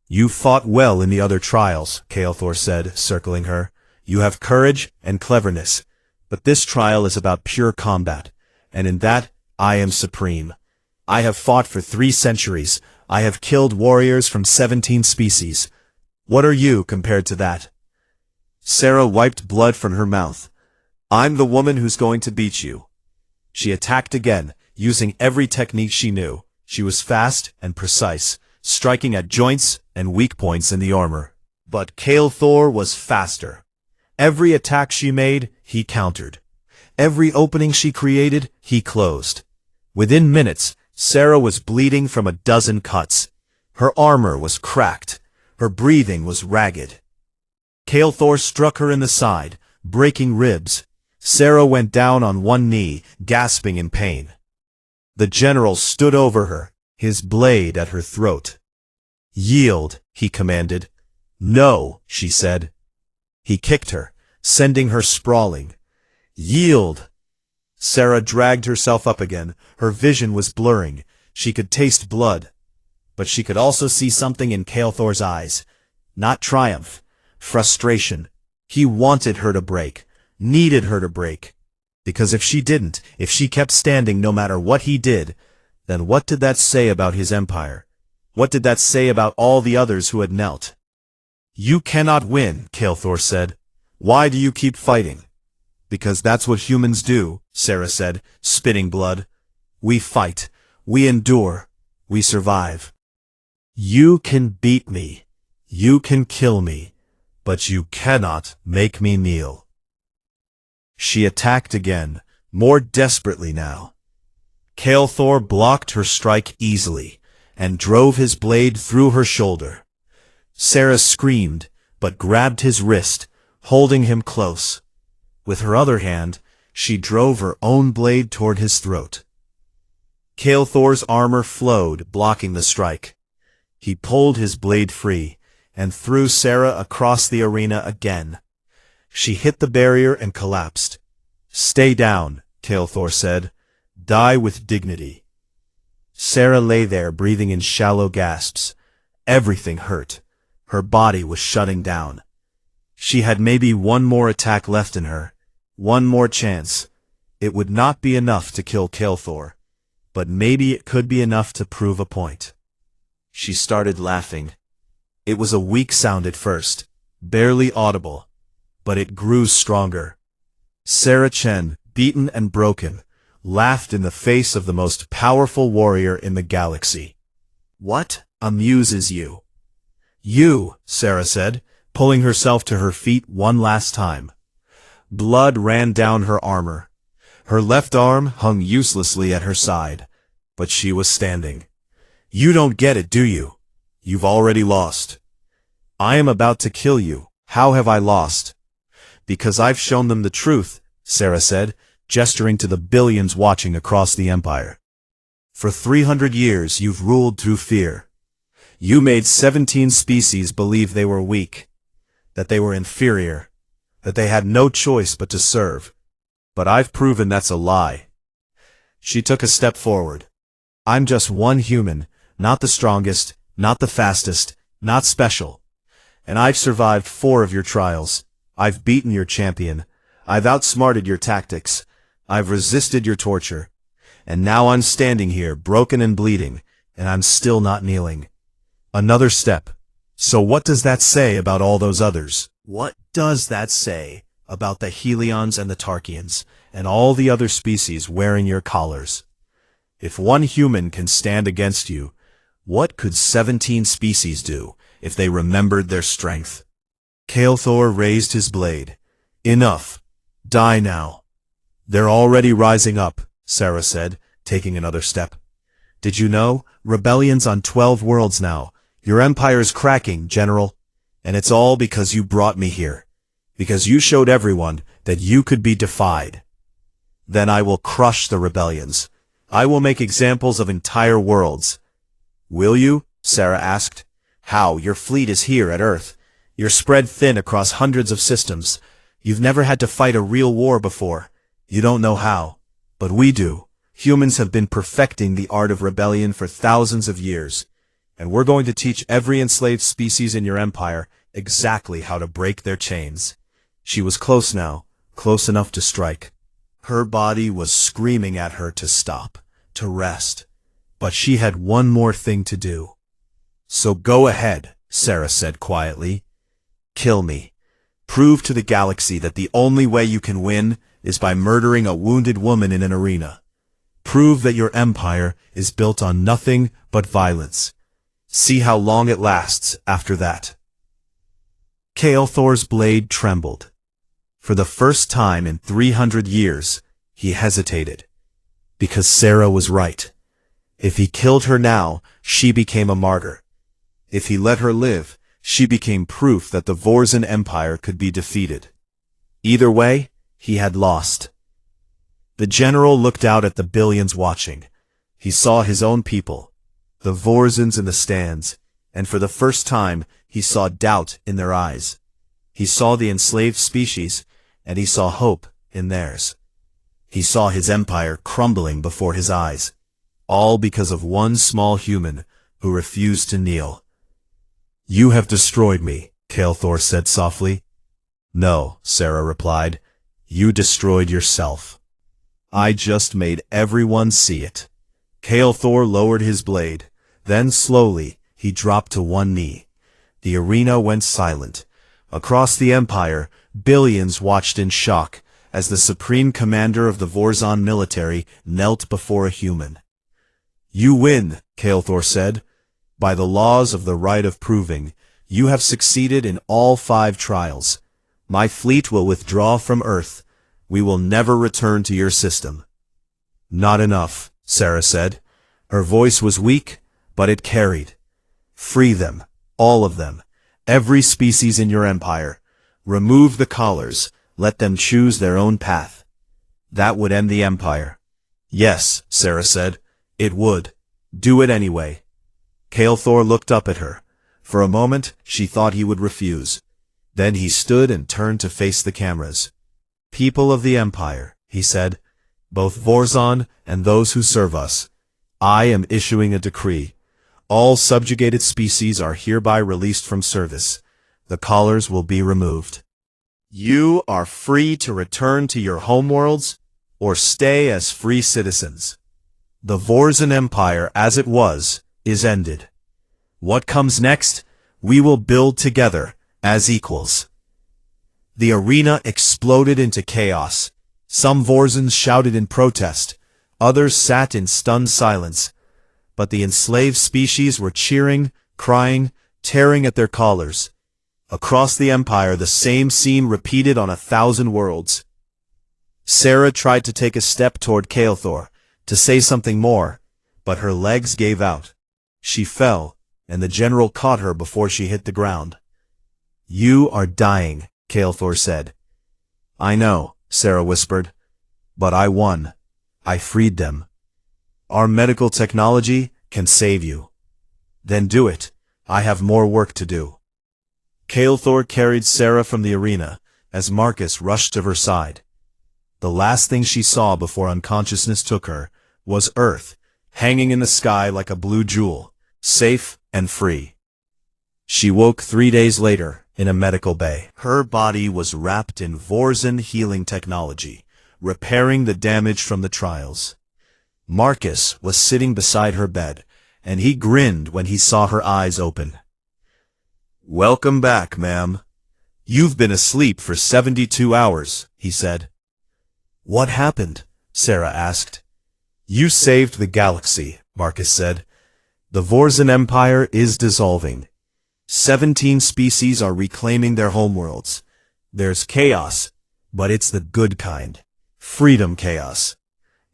You fought well in the other trials, Kael'thor said, circling her. You have courage and cleverness, but this trial is about pure combat, and in that I am supreme. I have fought for 3 centuries. I have killed warriors from 17 species. What are you compared to that? Sarah wiped blood from her mouth. I'm the woman who's going to beat you. She attacked again, using every technique she knew. She was fast and precise, striking at joints and weak points in the armor. But Kael'thor was faster. Every attack she made, he countered. Every opening she created, he closed. Within minutes, Sarah was bleeding from a dozen cuts. Her armor was cracked. Her breathing was ragged. Kael'thor struck her in the side, breaking ribs. Sarah went down on one knee, gasping in pain. The general stood over her, his blade at her throat. Yield, he commanded. No, she said. He kicked her, sending her sprawling. Yield! Sarah dragged herself up again. Her vision was blurring. She could taste blood. But she could also see something in Kael'thor's eyes. Not triumph. Frustration. He wanted her to break. Needed her to break. Because if she didn't, if she kept standing no matter what he did, then what did that say about his empire? What did that say about all the others who had knelt? You cannot win, Kael'thor said. Why do you keep fighting? Because that's what humans do, Sarah said, spitting blood. We fight. We endure. We survive. You can beat me. You can kill me. But you cannot make me kneel. She attacked again, more desperately now. Kael'thor blocked her strike easily, and drove his blade through her shoulder. Sarah screamed, but grabbed his wrist, holding him close. With her other hand, she drove her own blade toward his throat. Kael'thor's armor flowed, blocking the strike. He pulled his blade free, and threw Sarah across the arena again. She hit the barrier and collapsed. Stay down, Kael'thor said. Die with dignity. Sarah lay there, breathing in shallow gasps. Everything hurt. Her body was shutting down. She had maybe one more attack left in her. One more chance. It would not be enough to kill Kael'thor, but maybe it could be enough to prove a point. She started laughing. It was a weak sound at first, barely audible, but it grew stronger. Sarah Chen, beaten and broken, laughed in the face of the most powerful warrior in the galaxy. What amuses you? You, Sarah said, pulling herself to her feet one last time. Blood ran down her armor. Her left arm hung uselessly at her side, but she was standing. You don't get it, do you? You've already lost. I am about to kill you. How have I lost? Because I've shown them the truth, Sarah said, gesturing to the billions watching across the empire. For 300 years you've ruled through fear. You made 17 species believe they were weak, that they were inferior, that they had no choice but to serve. But I've proven that's a lie. She took a step forward. I'm just one human, not the strongest, not the fastest, not special. And I've survived 4 of your trials. I've beaten your champion. I've outsmarted your tactics. I've resisted your torture. And now I'm standing here, broken and bleeding, and I'm still not kneeling. Another step, So what does that say about all those others? What does that say about the Helions and the Tarkians, and all the other species wearing your collars? If one human can stand against you, what could 17 species do if they remembered their strength? Kael'thor raised his blade. Enough. Die now. They're already rising up, Sarah said, taking another step. Did you know? Rebellions on 12 worlds now. Your empire's cracking, General. And it's all because you brought me here. Because you showed everyone that you could be defied. Then I will crush the rebellions. I will make examples of entire worlds. Will you? Sarah asked. How? Your fleet is here at Earth. You're spread thin across hundreds of systems. You've never had to fight a real war before. You don't know how. But we do. Humans have been perfecting the art of rebellion for thousands of years. And we're going to teach every enslaved species in your empire exactly how to break their chains. She was close now, close enough to strike. Her body was screaming at her to stop, to rest. But she had one more thing to do. So go ahead, Sarah said quietly. Kill me. Prove to the galaxy that the only way you can win is by murdering a wounded woman in an arena. Prove that your empire is built on nothing but violence. See how long it lasts after that. Kael'thor's blade trembled. For the first time in 300 years, he hesitated. Because Sarah was right. If he killed her now, she became a martyr. If he let her live, she became proof that the Vorzan Empire could be defeated. Either way, he had lost. The general looked out at the billions watching. He saw his own people, the Vorzans in the stands, and for the first time he saw doubt in their eyes. He saw the enslaved species, and he saw hope in theirs. He saw his empire crumbling before his eyes, all because of one small human who refused to kneel. You have destroyed me, Kael'thor said softly. No, Sarah replied. You destroyed yourself. I just made everyone see it. Kael'thor lowered his blade. Then slowly, he dropped to one knee. The arena went silent. Across the empire, billions watched in shock as the supreme commander of the Vorzan military knelt before a human. You win, Kael'thor said. By the laws of the right of proving, you have succeeded in all 5 trials. My fleet will withdraw from Earth. We will never return to your system. Not enough, Sarah said. Her voice was weak, but it carried. Free them, all of them, every species in your empire. Remove the collars, let them choose their own path. That would end the empire. Yes, Sarah said, it would. Do it anyway. Kael'thor looked up at her. For a moment, she thought he would refuse. Then he stood and turned to face the cameras. People of the Empire, he said, both Vorzan and those who serve us, I am issuing a decree. All subjugated species are hereby released from service. The collars will be removed. You are free to return to your homeworlds or stay as free citizens. The Vorzan Empire, as it was, is ended. What comes next? We will build together as equals. The arena exploded into chaos. Some Vorzans shouted in protest. Others sat in stunned silence. But the enslaved species were cheering, crying, tearing at their collars. Across the empire, the same scene repeated on 1,000 worlds. Sarah tried to take a step toward Kael'thor, to say something more, but her legs gave out. She fell, and the general caught her before she hit the ground. You are dying, Kael'thor said. I know, Sarah whispered. But I won. I freed them. Our medical technology can save you. Then do it. I have more work to do. Kael'thor carried Sarah from the arena, as Marcus rushed to her side. The last thing she saw before unconsciousness took her was Earth, hanging in the sky like a blue jewel, safe and free. She woke 3 days later in a medical bay. Her body was wrapped in Vorzan healing technology, repairing the damage from the trials. Marcus was sitting beside her bed, and he grinned when he saw her eyes open. Welcome back, ma'am. You've been asleep for 72 hours, he said. What happened? Sarah asked. You saved the galaxy, Marcus said. The Vorzan Empire is dissolving. 17 species are reclaiming their homeworlds. There's chaos, but it's the good kind. Freedom chaos.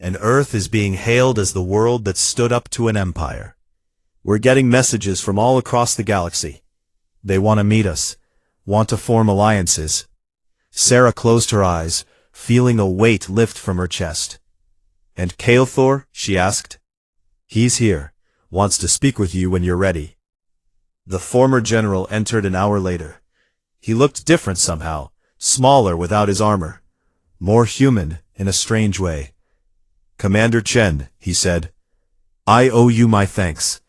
And Earth is being hailed as the world that stood up to an empire. We're getting messages from all across the galaxy. They want to meet us, want to form alliances. Sarah closed her eyes, feeling a weight lift from her chest. And Kael'thor? She asked. He's here, wants to speak with you when you're ready. The former general entered an hour later. He looked different somehow, smaller without his armor. More human, in a strange way. Commander Chen, he said. I owe you my thanks.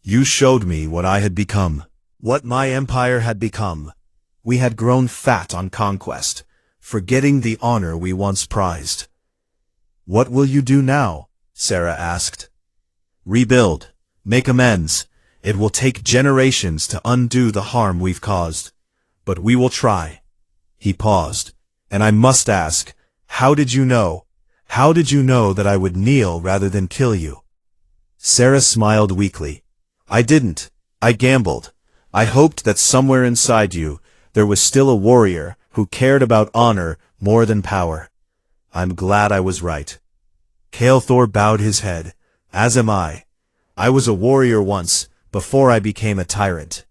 You showed me what I had become. What my empire had become. We had grown fat on conquest, forgetting the honor we once prized. What will you do now? Sarah asked. Rebuild. Make amends. It will take generations to undo the harm we've caused. But we will try. He paused. And I must ask, how did you know? How did you know that I would kneel rather than kill you? Sarah smiled weakly. I didn't. I gambled. I hoped that somewhere inside you, there was still a warrior who cared about honor more than power. I'm glad I was right. Kael'thor bowed his head. As am I. I was a warrior once, before I became a tyrant.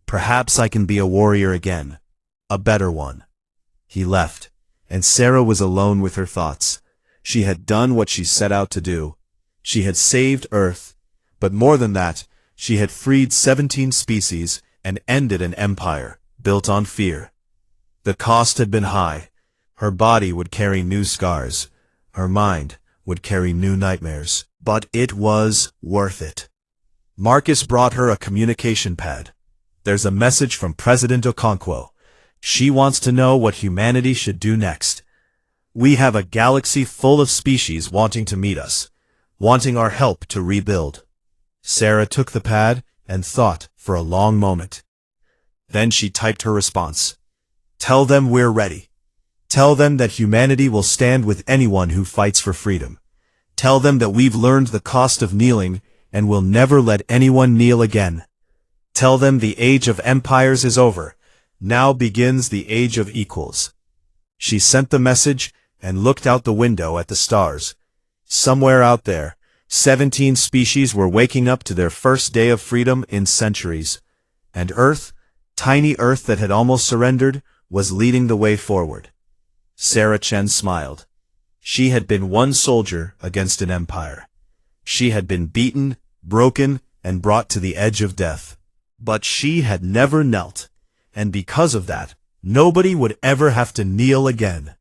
Perhaps I can be a warrior again. A better one. He left, and Sarah was alone with her thoughts. She had done what she set out to do. She had saved Earth, but more than that, she had freed 17 species and ended an empire built on fear. The cost had been high. Her body would carry new scars. Her mind would carry new nightmares. But it was worth it. Marcus brought her a communication pad. There's a message from President Okonkwo. She wants to know what humanity should do next. We have a galaxy full of species wanting to meet us, wanting our help to rebuild. Sarah took the pad and thought for a long moment. Then she typed her response. Tell them we're ready. Tell them that humanity will stand with anyone who fights for freedom. Tell them that we've learned the cost of kneeling and will never let anyone kneel again. Tell them the age of empires is over. Now begins the age of equals. She sent the message and looked out the window at the stars. Somewhere out there, 17 species were waking up to their first day of freedom in centuries. And Earth, tiny Earth that had almost surrendered, was leading the way forward. Sarah Chen smiled. She had been one soldier against an empire. She had been beaten, broken, and brought to the edge of death. But she had never knelt, and because of that, nobody would ever have to kneel again.